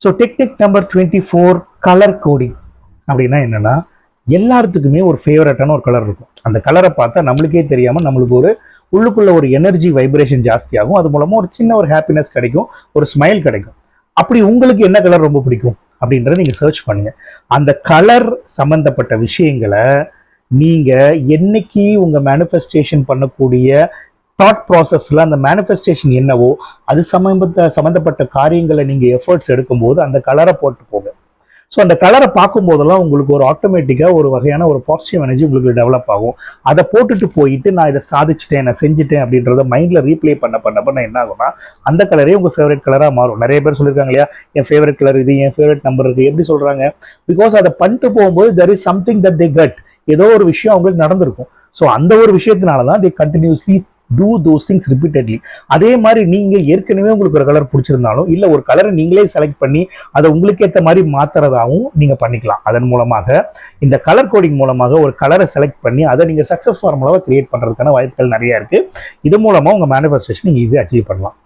So technique number 24 colour coding அப்படின்னா என்னன்னா, எல்லாத்துக்குமே ஒரு ஃபேவரட்டான ஒரு கலர் இருக்கும். அந்த கலரை பார்த்தா நம்மளுக்கே தெரியாமல் நம்மளுக்கு ஒரு உள்ளுக்குள்ள ஒரு எனர்ஜி வைப்ரேஷன் ஜாஸ்தியாகும். அது மூலமாக ஒரு சின்ன ஒரு ஹாப்பினஸ் கிடைக்கும், ஒரு ஸ்மைல் கிடைக்கும். அப்படி உங்களுக்கு என்ன கலர் ரொம்ப பிடிக்கும் அப்படின்றத நீங்கள் சர்ச் பண்ணுங்க. அந்த கலர் சம்பந்தப்பட்ட விஷயங்களை நீங்கள் என்னைக்கு உங்கள் மேனிஃபெஸ்டேஷன் பண்ணக்கூடிய தாட் ப்ராசஸில் அந்த மேனிஃபெஸ்டேஷன் என்னவோ அது சம்மந்தப்பட்ட காரியங்களை நீங்கள் எஃபர்ட்ஸ் எடுக்கும்போது அந்த கலரை போட்டு போங்க. ஸோ அந்த கலரை பார்க்கும் போதெல்லாம் உங்களுக்கு ஒரு ஆட்டோமேட்டிக்காக ஒரு வகையான ஒரு பாசிட்டிவ் எனர்ஜி உங்களுக்கு டெவலப் ஆகும். அதை போட்டுட்டு போயிட்டு நான் இதை சாதிச்சிட்டேன், நான் செஞ்சுட்டேன் அப்படின்றத மைண்டில் ரீப்ளே பண்ண என்ன ஆகும்னா அந்த கலரே உங்கள் ஃபேவரட் கலராக மாறும். நிறைய பேர் சொல்லியிருக்காங்க இல்லையா, என் ஃபேவரட் கலர் இது, என் ஃபேவரட் நம்பர் இருக்குது. எப்படி சொல்கிறாங்க? பிகாஸ் அதை பண்ணிட்டு போகும்போது there is something that they cut, ஏதோ ஒரு விஷயம் அவங்களுக்கு நடந்திருக்கும். ஸோ அந்த ஒரு விஷயத்தினால தான் தே continuously do those things repeatedly. அதே மாதிரி நீங்க ஏற்கனவே உங்களுக்கு ஒரு கலர் பிடிச்சிருந்தாலும் இல்ல ஒரு கலரை நீங்களே செலக்ட் பண்ணி அதை உங்களுக்கு ஏற்ற மாதிரி மாத்துறதாவும் நீங்க பண்ணிக்கலாம். அதன் மூலமாக இந்த கலர் கோடிங் மூலமாக ஒரு கலரை செலக்ட் பண்ணி அதை நீங்க சக்சஸ் ஃபார்முலாவை கிரியேட் பண்றதுக்கான வாய்ப்புகள் நிறைய இருக்கு. இது மூலமா உங்க மேனிஃபெஸ்டேஷன் நீங்க ஈஸியா அச்சீவ் பண்ணலாம்.